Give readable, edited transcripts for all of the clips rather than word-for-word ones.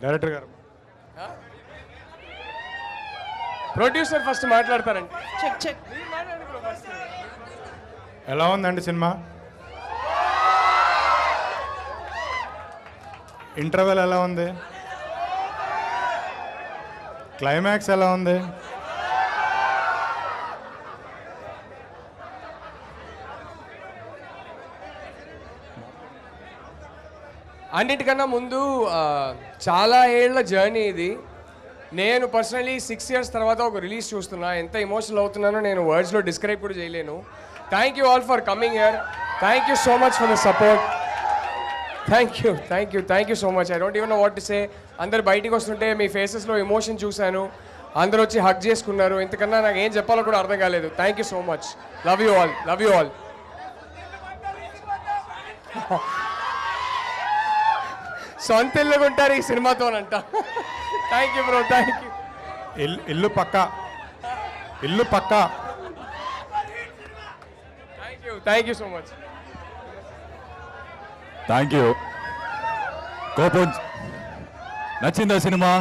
Director గారు, producer first మాట్లాడతారండి. Check check. ఎలా ఉందండి సినిమా? ఇంటర్వెల్ ఎలా ఉంది? క్లైమాక్స్ ఎలా ఉంది? అన్నిటికన్నా ముందు చాలా ఏళ్ల జర్నీ ఇది. నేను పర్సనలీ 6 years తర్వాత ఒక రిలీజ్ చూస్తున్నా. ఎంత ఎమోషనల్ అవుతున్నానో నేను వర్డ్స్లో డిస్క్రైబ్ కూడా చేయలేను. Thank you all for coming here. Thank you so much for the support. Thank you so much. I don't even know what to say. అందరు బయటికి వస్తుంటే మీ ఫేసెస్లో ఎమోషన్ చూశాను. అందరూ వచ్చి హగ్ చేసుకున్నారు. ఇంతకన్నా నాకు ఏం చెప్పాలో కూడా అర్థం కాలేదు. Thank you so much. Love you all. Love you all. సొంత ఇల్లుగా ఉంటారు ఈ సినిమాతోనంట. Thank you bro. Thank you. ఇల్లు పక్క. Thank you so much. Thank you. కోపం నచ్చిందా సినిమా?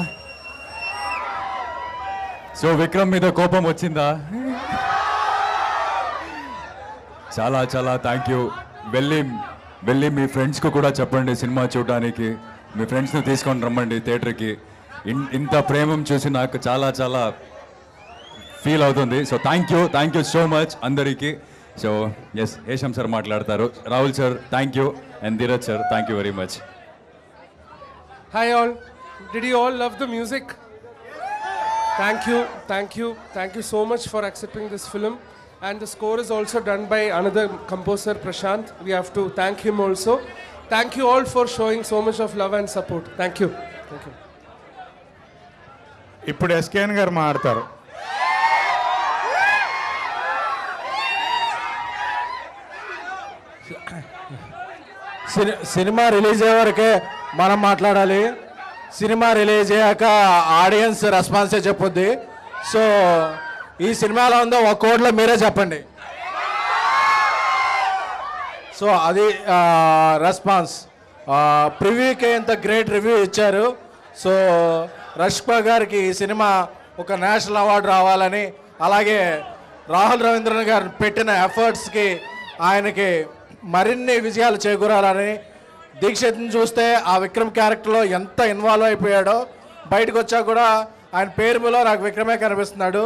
సో విక్రమ్ మీద కోపం వచ్చిందా? చాలా చాలా థ్యాంక్ యూ. వెళ్ళి మీ ఫ్రెండ్స్కి కూడా చెప్పండి సినిమా చూడడానికి. మీ ఫ్రెండ్స్ని తీసుకొని రమ్మండి థియేటర్కి. ఇంత ప్రేమం చూసి నాకు చాలా చాలా ఫీల్ అవుతుంది. So thank you so much అందరికీ. సో ఎస్, హేషం సార్ మాట్లాడతారు. Rahul sir thank you, and Dheeraj sir thank you very much. Hi all, did you all love the music? Thank you so much for accepting this film. And the score is also done by another composer, Prashant. We have to thank him also. Thank you all for showing so much of love and support. Thank you. ఇప్పుడు SKN గారు మాట్లాడతారు. Cinema release అయ్యే వరకే మనం మాట్లాడాలి. Cinema release అయ్యాక audience రెస్పాన్సే చెప్పొద్ది. So ఈ సినిమాలో ఉందో ఒక కోడ్లో మీరే చెప్పండి. సో అది రెస్పాన్స్. ప్రివ్యూకి ఇంత గ్రేట్ రివ్యూ ఇచ్చారు. సో రష్పా గారికి ఈ సినిమా ఒక నేషనల్ అవార్డు రావాలని, అలాగే రాహుల్ రవీంద్రన్ గారు పెట్టిన ఎఫర్ట్స్కి ఆయనకి మరిన్ని విజయాలు చేకూరాలని, దీక్షిత్ని చూస్తే ఆ విక్రమ్ క్యారెక్టర్లో ఎంత ఇన్వాల్వ్ అయిపోయాడో బయటకు వచ్చా కూడా ఆయన పేరులో నాకు విక్రమే కనిపిస్తున్నాడు.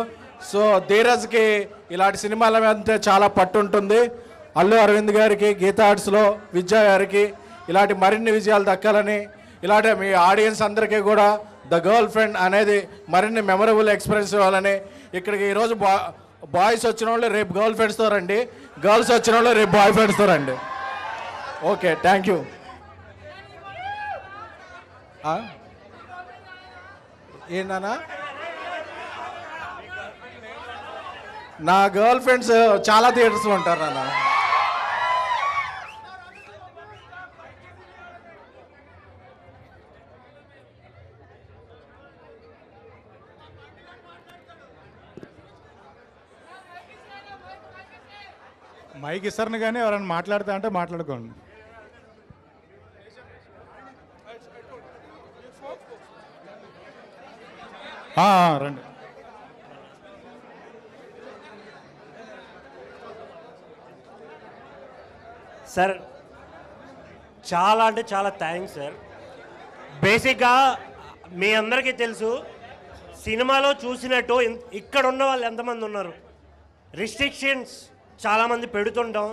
సో ధీరజ్కి ఇలాంటి సినిమాల మీద చాలా పట్టు ఉంటుంది. అల్లు అరవింద్ గారికి, గీతా ఆర్ట్స్లో విద్యా గారికి ఇలాంటి మరిన్ని విజయాలు దక్కాలని, ఇలాంటి మీ ఆడియన్స్ అందరికీ కూడా ద గర్ల్ ఫ్రెండ్ అనేది మరిన్ని మెమరబుల్ ఎక్స్పీరియన్స్ ఇవ్వాలని, ఇక్కడికి ఈరోజు బాయ్స్ వచ్చిన వాళ్ళు రేపు గర్ల్ ఫ్రెండ్స్తో రండి, గర్ల్స్ వచ్చిన వాళ్ళు రేపు బాయ్ ఫ్రెండ్స్తో రండి. Okay, thank you. ఏంటన్నా? నా గర్ల్ ఫ్రెండ్స్ చాలా థియేటర్స్లో ఉంటారు నాన్న. మైక్ ఇస్తారని కానీ ఎవరైనా మాట్లాడతా అంటే మాట్లాడుకోండి. రండి. సార్ చాలా అంటే చాలా థ్యాంక్స్ సార్. బేసిక్గా మీ అందరికీ తెలుసు, సినిమాలో చూసినట్టు ఇక్కడ ఉన్న వాళ్ళు ఎంతమంది ఉన్నారు. రిస్ట్రిక్షన్స్ చాలామంది పెడుతుంటాం.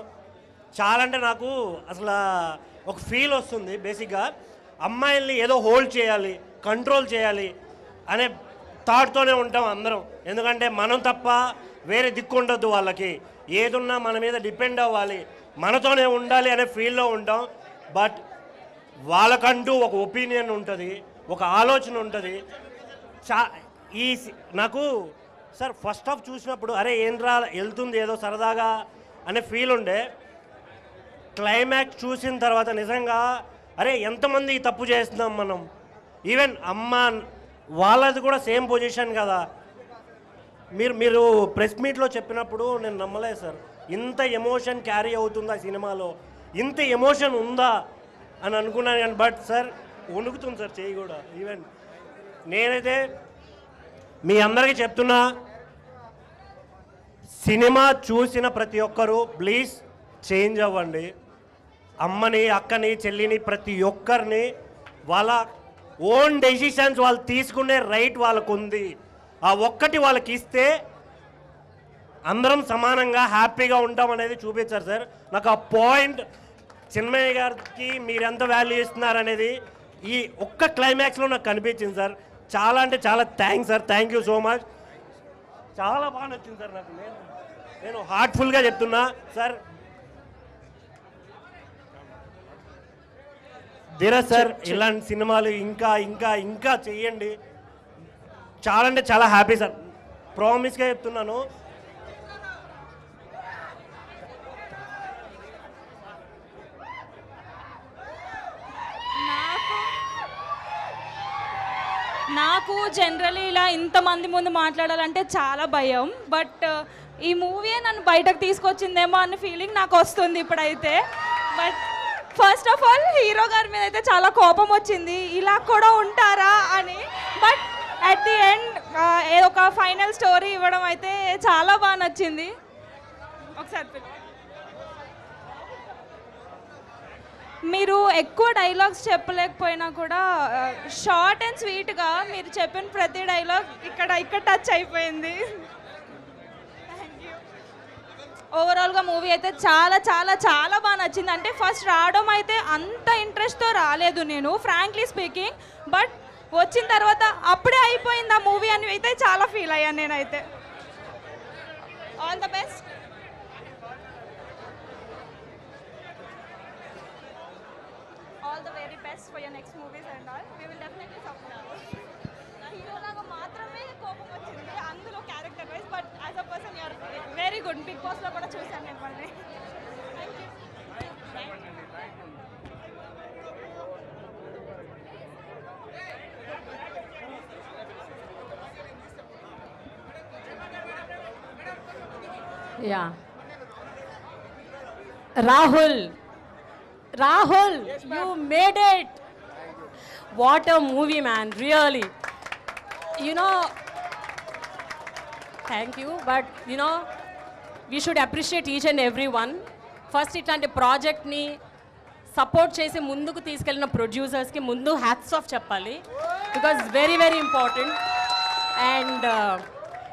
చాలా అంటే నాకు అసలు ఒక ఫీల్ వస్తుంది. బేసిక్గా అమ్మాయిల్ని ఏదో హోల్డ్ చేయాలి, కంట్రోల్ చేయాలి అనే థాట్తోనే ఉంటాం అందరం. ఎందుకంటే మనం తప్ప వేరే దిక్కు ఉండొద్దు వాళ్ళకి. ఏదున్నా మన మీద డిపెండ్ అవ్వాలి, మనతోనే ఉండాలి అనే ఫీల్లో ఉంటాం. బట్ వాళ్ళకంటూ ఒక ఒపీనియన్ ఉంటుంది, ఒక ఆలోచన ఉంటుంది. నాకు సార్ ఫస్ట్ హాఫ్ చూసినప్పుడు అరే ఏంట్రా వెళ్తుంది ఏదో సరదాగా అనే ఫీల్ ఉండే. క్లైమాక్స్ చూసిన తర్వాత నిజంగా అరే ఎంతమంది తప్పు చేస్తున్నాం మనం. ఈవెన్ అమ్మ వాళ్ళది కూడా సేమ్ పొజిషన్ కదా. మీరు ప్రెస్ మీట్లో చెప్పినప్పుడు నేను నమ్మలేదు సార్, ఇంత ఎమోషన్ క్యారీ అవుతుందా సినిమాలో, ఇంత ఎమోషన్ ఉందా అని అనుకున్నాను. కానీ బట్ సార్ వణుకుతుంది సార్ చేయి కూడా. ఈవెన్ నేనైతే మీ అందరికీ చెప్తున్నా, సినిమా చూసిన ప్రతి ఒక్కరూ ప్లీజ్ చేంజ్ అవ్వండి. అమ్మని, అక్కని, చెల్లిని, ప్రతి ఒక్కరిని వాళ్ళ ఓన్ డెసిషన్స్ వాళ్ళు తీసుకునే రైట్ వాళ్ళకు ఉంది. ఆ ఒక్కటి వాళ్ళకి ఇస్తే అందరం సమానంగా హ్యాపీగా ఉంటాం అనేది చూపించారు సార్. నాకు ఆ పాయింట్ చిన్మయ్య గారికి మీరు ఎంత వాల్యూ ఇస్తున్నారనేది ఈ ఒక్క క్లైమాక్స్లో నాకు కనిపించింది సార్. చాలా అంటే చాలా thanks sir. Thank you so much. చాలా బాగా నచ్చింది సార్ నాకు. నేను హార్ట్ఫుల్గా చెప్తున్నా సార్. ధీరజ్ సార్, ఇలాంటి సినిమాలు ఇంకా ఇంకా ఇంకా చెయ్యండి. చాలా అంటే చాలా హ్యాపీ సార్. ప్రామిస్గా చెప్తున్నాను. నాకు జనరలీ ఇలా ఇంతమంది ముందు మాట్లాడాలంటే చాలా భయం. బట్ ఈ మూవీ నన్ను బయటకు తీసుకొచ్చిందేమో అన్న ఫీలింగ్ నాకు వస్తుంది ఇప్పుడైతే. But first of all hero గారి మీద అయితే చాలా కోపం వచ్చింది, ఇలా కూడా ఉంటారా అని. బట్ అట్ ది ఎండ్ ఏదో ఒక ఫైనల్ స్టోరీ ఇవ్వడం అయితే చాలా బాగా నచ్చింది. ఒకసారి మీరు ఎక్కువ డైలాగ్స్ చెప్పలేకపోయినా కూడా షార్ట్ అండ్ స్వీట్గా మీరు చెప్పిన ప్రతి డైలాగ్ ఇక్కడ టచ్ అయిపోయింది. ఓవరాల్గా మూవీ అయితే చాలా చాలా చాలా బాగా నచ్చింది. అంటే ఫస్ట్ రావడం అయితే అంత ఇంట్రెస్ట్తో రాలేదు నేను, ఫ్రాంక్లీ స్పీకింగ్. బట్ వచ్చిన తర్వాత అప్పుడే అయిపోయింది ఆ మూవీ అని అయితే చాలా ఫీల్ అయ్యాను నేనైతే. All the best. All the very best for your next movies and all. We will definitely support. Hero laga maatrame కోపం వచ్చింది అందులో character wise. But as a person you are very good. Bigg Boss లో కూడా చూసాను నేను మళ్ళీ. Yeah. Rahul, you made it. What a movie, man, really. You know, thank you, but you know, we should appreciate each and every one. First, ఇట్లాంటి ప్రాజెక్ట్ని support చేసి ముందుకు తీసుకెళ్ళిన ప్రొడ్యూసర్స్కి ముందు హ్యాట్స్ ఆఫ్ చెప్పాలి, because very very important.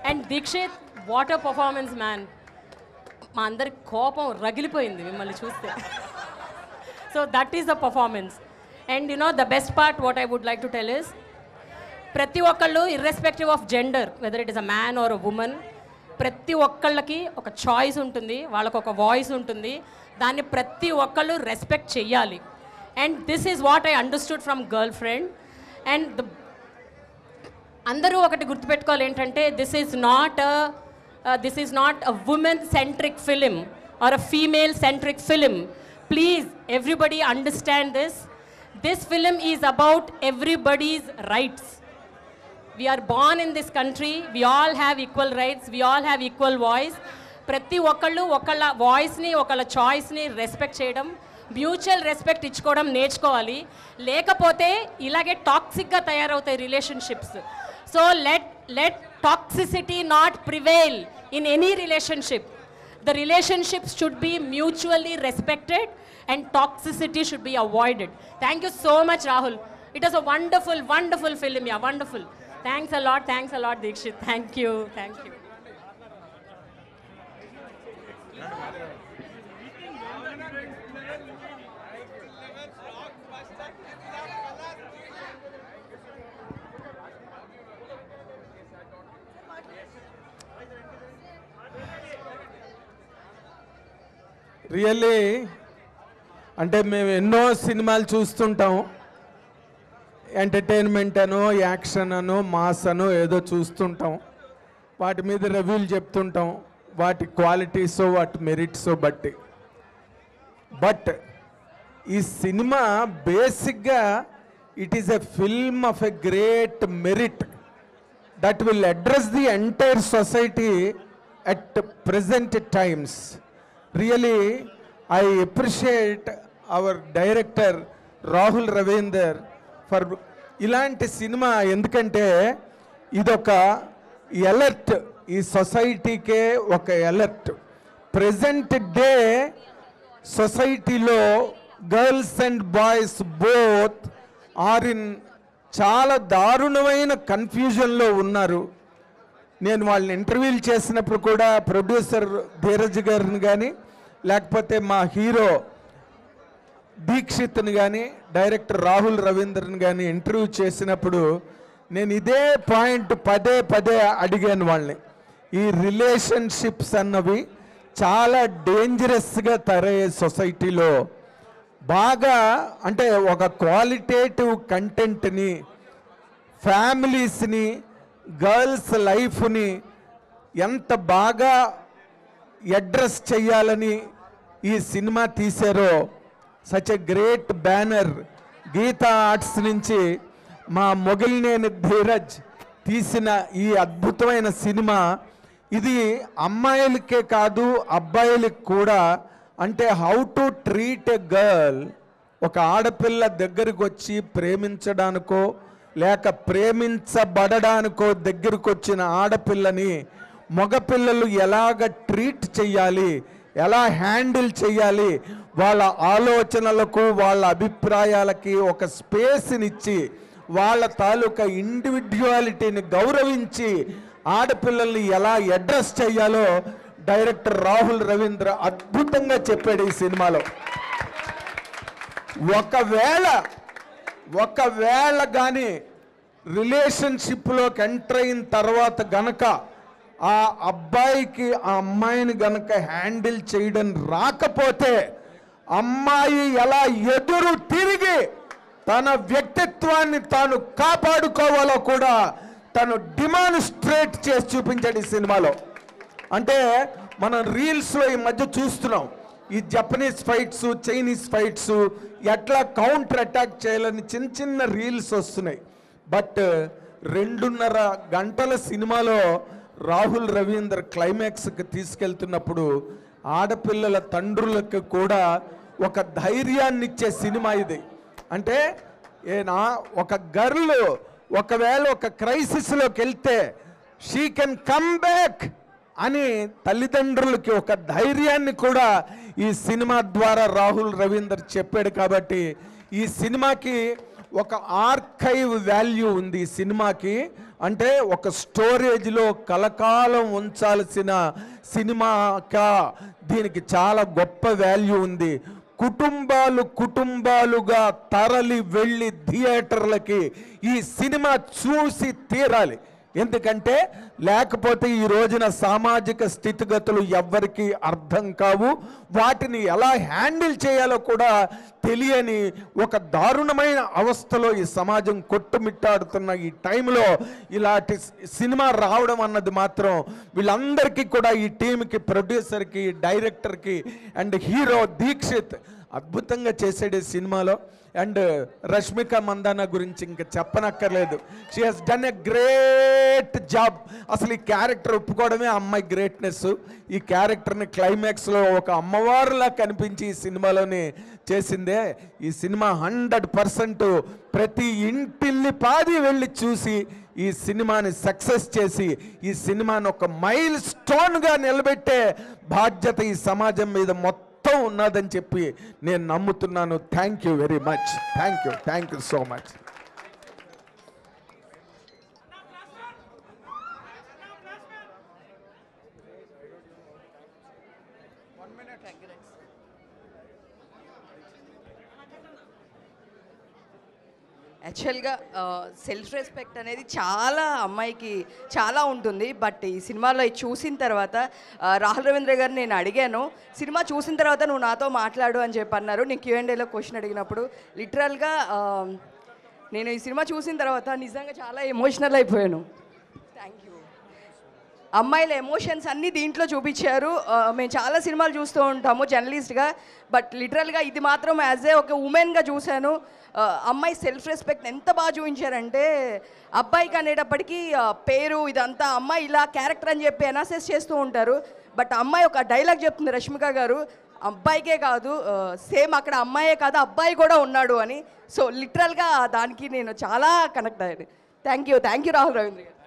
And Dikshith, what a performance, man. మా అందరి కోపం రగిలిపోయింది మిమ్మల్ని చూస్తే. So that is the performance. And you know, the best part what I would like to tell is, ప్రతి ఒక్కళ్ళు irrespective of gender, whether it is a man or a woman, ప్రతి ఒక్కళ్ళకి ఒక చాయిస్ ఉంటుంది, వాళ్ళకు ఒక వాయిస్ ఉంటుంది. దాన్ని ప్రతి ఒక్కళ్ళు రెస్పెక్ట్ చెయ్యాలి. And this is what I understood from girl friend. And అందరూ ఒకటి గుర్తుపెట్టుకోవాలి ఏంటంటే, this is not a women centric film or a female centric film. Please, everybody understand this. This film is about everybody's rights. We are born in this country. We all have equal rights. We all have equal voice. ప్రతి ఒక్కళ్ళు ఒకళ్ళ వాయిస్ని, ఒకళ్ళ చాయిస్ని respect చేయడం, mutual respect ఇచ్చుకోవడం నేర్చుకోవాలి. లేకపోతే ఇలాగే టాక్సిక్గా తయారవుతాయి relationships. So let toxicity not prevail in any relationship. The relationships should be mutually respected and toxicity should be avoided. Thank you so much, Rahul. It was a wonderful, wonderful film. Yeah, wonderful. Thanks a lot, Dikshit. Thank you. Really అంటే మేము ఎన్నో సినిమాలు చూస్తుంటాం, entertainment అనో, action అనో, mass అనో ఏదో చూస్తుంటాం. వాటి మీద రివ్యూలు చెప్తుంటాం, వాటి క్వాలిటీసో వాటి మెరిట్సో బట్టి. బట్ ఈ సినిమా బేసిక్గా it is a film of a great merit that will address the entire society at present times. Really, I appreciate our director Rahul Ravindra for ఇలాంటి సినిమా. ఎందుకంటే ఇదొక ఎలర్ట్, ఈ సొసైటీకే ఒక ఎలర్ట్. ప్రెజెంట్ డే సొసైటీలో girls and boys both are in చాలా దారుణమైన కన్ఫ్యూజన్లో ఉన్నారు. నేను వాళ్ళని ఇంటర్వ్యూలు చేసినప్పుడు కూడా ప్రొడ్యూసర్ ధీరజ్ గారిని కానీ లేకపోతే మా హీరో దీక్షిత్ని కానీ డైరెక్టర్ రాహుల్ రవీంద్రని కానీ ఇంటర్వ్యూ చేసినప్పుడు నేను ఇదే పాయింట్ పదే పదే అడిగాను వాళ్ళని. ఈ రిలేషన్షిప్స్ అన్నవి చాలా డేంజరస్గా తయారయ్యే సొసైటీలో బాగా అంటే ఒక క్వాలిటేటివ్ కంటెంట్ని, ఫ్యామిలీస్ని, గర్ల్స్ లైఫ్ని ఎంత బాగా అడ్రస్ చేయాలని ఈ సినిమా తీశారో, such a great banner Geetha Arts నుంచి మా మొగిలినేని ధీరజ్ తీసిన ఈ అద్భుతమైన సినిమా. ఇది అమ్మాయిలకే కాదు అబ్బాయిలకు కూడా, అంటే how to treat a girl. ఒక ఆడపిల్ల దగ్గరికి వచ్చి ప్రేమించడానికో లేక ప్రేమించబడడానికో దగ్గరికి వచ్చిన ఆడపిల్లని మగపిల్లలు ఎలాగ ట్రీట్ చేయాలి, ఎలా హ్యాండిల్ చేయాలి, వాళ్ళ ఆలోచనలకు వాళ్ళ అభిప్రాయాలకి ఒక స్పేస్నిచ్చి వాళ్ళ తాలూకా ఇండివిడ్యువాలిటీని గౌరవించి ఆడపిల్లల్ని ఎలా అడ్రస్ చేయాలో డైరెక్టర్ రాహుల్ రవీంద్ర అద్భుతంగా చెప్పాడు ఈ సినిమాలో. ఒకవేళ కానీ రిలేషన్షిప్లోకి ఎంటర్ అయిన తర్వాత గనక ఆ అబ్బాయికి ఆ అమ్మాయిని గనక హ్యాండిల్ చేయడం రాకపోతే అమ్మాయి ఎలా ఎదురు తిరిగి తన వ్యక్తిత్వాన్ని తాను కాపాడుకోవాలో కూడా తను డిమాన్స్ట్రేట్ చేసి చూపించాడు ఈ సినిమాలో. అంటే మనం రీల్స్లో ఈ మధ్య చూస్తున్నాం, ఈ జపనీస్ ఫైట్స్, చైనీస్ ఫైట్స్ ఎట్లా కౌంటర్ అటాక్ చేయాలని చిన్న చిన్న రీల్స్ వస్తున్నాయి. బట్ 2.5 గంటల సినిమాలో రాహుల్ రవీంద్ర క్లైమాక్స్కి తీసుకెళ్తున్నప్పుడు ఆడపిల్లల తండ్రులకు కూడా ఒక ధైర్యాన్ని ఇచ్చే సినిమా ఇది. అంటే ఒక గర్ల్ ఒకవేళ ఒక క్రైసిస్లోకి వెళ్తే షీ కెన్ కమ్ బ్యాక్ అని తల్లిదండ్రులకి ఒక ధైర్యాన్ని కూడా ఈ సినిమా ద్వారా రాహుల్ రవీందర్ చెప్పాడు. కాబట్టి ఈ సినిమాకి ఒక ఆర్కైవ్ వాల్యూ ఉంది. ఈ సినిమాకి అంటే ఒక స్టోరేజ్లో కలకాలం ఉంచాల్సిన సినిమాగా దీనికి చాలా గొప్ప వాల్యూ ఉంది. కుటుంబాలుగా తరలి వెళ్ళి థియేటర్లకి ఈ సినిమా చూసి తీరాలి. ఎందుకంటే లేకపోతే ఈ రోజున సామాజిక స్థితిగతులు ఎవ్వరికీ అర్థం కావు, వాటిని ఎలా హ్యాండిల్ చేయాలో కూడా తెలియని ఒక దారుణమైన అవస్థలో ఈ సమాజం కొట్టుమిట్టాడుతున్న ఈ టైంలో ఇలాంటి సినిమా రావడం అన్నది మాత్రం వీళ్ళందరికీ కూడా, ఈ టీంకి, ప్రొడ్యూసర్కి, డైరెక్టర్కి అండ్ హీరో దీక్షిత్ అద్భుతంగా చేసాడు ఈ సినిమాలో. అండ్ రష్మిక మందాన గురించి ఇంకా చెప్పనక్కర్లేదు. She has done a great job. అసలు ఈ క్యారెక్టర్ ఒప్పుకోవడమే అమ్మాయి గ్రేట్నెస్. ఈ క్యారెక్టర్ని క్లైమాక్స్లో ఒక అమ్మవారులా కనిపించి ఈ సినిమాలోనే చేసిందే. ఈ సినిమా 100% ప్రతి ఇంటిల్లి పాది వెళ్ళి చూసి ఈ సినిమాని సక్సెస్ చేసి ఈ సినిమాని ఒక మైల్ స్టోన్గా నిలబెట్టే బాధ్యత ఈ సమాజం మీద మొత్తం ఉన్నదని చెప్పి నేను నమ్ముతున్నాను. Thank you very much. Thank you so much. యాక్చువల్గా సెల్ఫ్ రెస్పెక్ట్ అనేది చాలా అమ్మాయికి చాలా ఉంటుంది. బట్ ఈ సినిమాలో చూసిన తర్వాత రాహుల్ రవీంద్ర గారు నేను అడిగాను, సినిమా చూసిన తర్వాత నువ్వు నాతో మాట్లాడు అని చెప్పి అన్నారు. నేను Q&Aలో క్వశ్చన్ అడిగినప్పుడు లిటరల్గా నేను ఈ సినిమా చూసిన తర్వాత నిజంగా చాలా ఎమోషనల్ అయిపోయాను. Thank you. అమ్మాయిల ఎమోషన్స్ అన్నీ దీంట్లో చూపించారు. మేము చాలా సినిమాలు చూస్తూ ఉంటాము జర్నలిస్ట్గా, బట్ లిటరల్గా ఇది మాత్రం యాజ్ ఏ ఒక ఉమెన్గా చూశాను. అమ్మాయి సెల్ఫ్ రెస్పెక్ట్ ఎంత బాగా చూపించారంటే, అబ్బాయికి అనేటప్పటికీ పేరు ఇదంతా అమ్మాయి ఇలా క్యారెక్టర్ అని చెప్పి ఎనాసెస్ చేస్తూ ఉంటారు. బట్ అమ్మాయి ఒక డైలాగ్ చెప్తుంది రష్మిక గారు, అబ్బాయికే కాదు సేమ్ అక్కడ అమ్మాయే కాదు అబ్బాయి కూడా ఉన్నాడు అని. సో లిటరల్గా దానికి నేను చాలా కనెక్ట్ అయ్యాను. థ్యాంక్ యూ రాహుల్ రవీంద్ర గారు.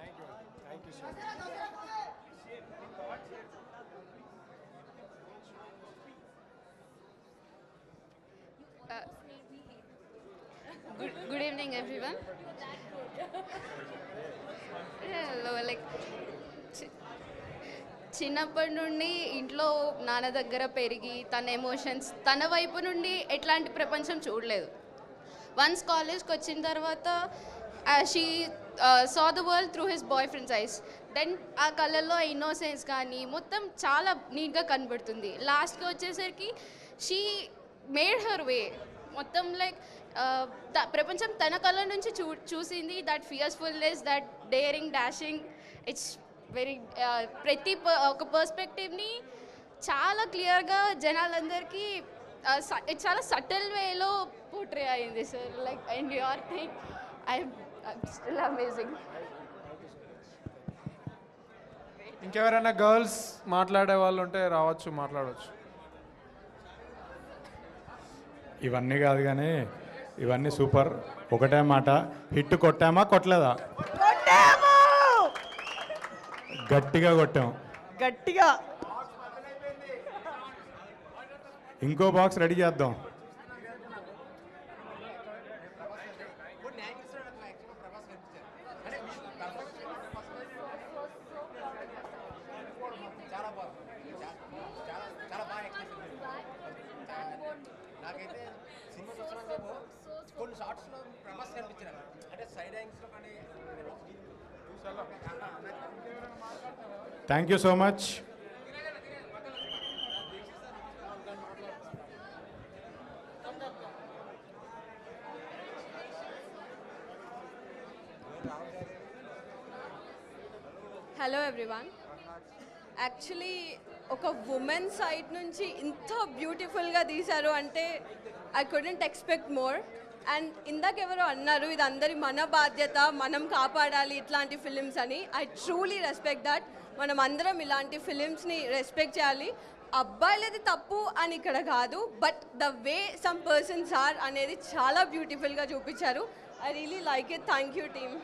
Good evening, everyone. Hello, like చిన్నప్పటి నుండి ఇంట్లో నాన్న దగ్గర పెరిగి తన ఎమోషన్స్ తన వైపు నుండి ఎట్లాంటి ప్రపంచం చూడలేదు. వన్స్ కాలేజ్కి వచ్చిన తర్వాత she saw the world through his boy friends eyes. Then ఆ కళ్ళల్లో ఇన్నోసెన్స్ కానీ మొత్తం చాలా నీట్గా కనబడుతుంది. లాస్ట్కి వచ్చేసరికి షీ మేడ్ హర్ వే. మొత్తం లైక్ ప్రపంచం తన కళ్ళ నుంచి చూసింది. That fearfulness, that daring, dashing, it's very ప్రతి ఒక పర్స్పెక్టివ్ని చాలా క్లియర్గా జనాలందరికీ చాలా సటిల్ వేలో పోర్ట్రే అయింది sir. Like and your thing I'm still amazing. ఇంకెవరైనా గర్ల్స్ మాట్లాడే వాళ్ళు ఉంటే రావచ్చు, మాట్లాడవచ్చు. ఇవన్నీ కాదు కానీ ఇవన్నీ సూపర్. ఒకటే మాట, హిట్ కొట్టామా కొట్టలేదా? గట్టిగా కొట్టాం. గట్టిగా ఇంకో బాక్స్ రెడీ చేద్దాం. Thank you so much. Hello everyone. Actually ఒక ఉమెన్ సైడ్ నుంచి ఇంత బ్యూటిఫుల్గా తీశారు అంటే I couldn't expect more. And ఇందాక ఎవరో అన్నారు ఇది అందరి మన బాధ్యత, మనం కాపాడాలి ఇట్లాంటి ఫిలిమ్స్ అని. I truly respect that. మనం అందరం ఇలాంటి ఫిలిమ్స్ని రెస్పెక్ట్ చేయాలి. అబ్బాయిలది తప్పు అని ఇక్కడ కాదు, but the way some persons are అనేది చాలా బ్యూటిఫుల్గా చూపించారు. I really like it. Thank you team.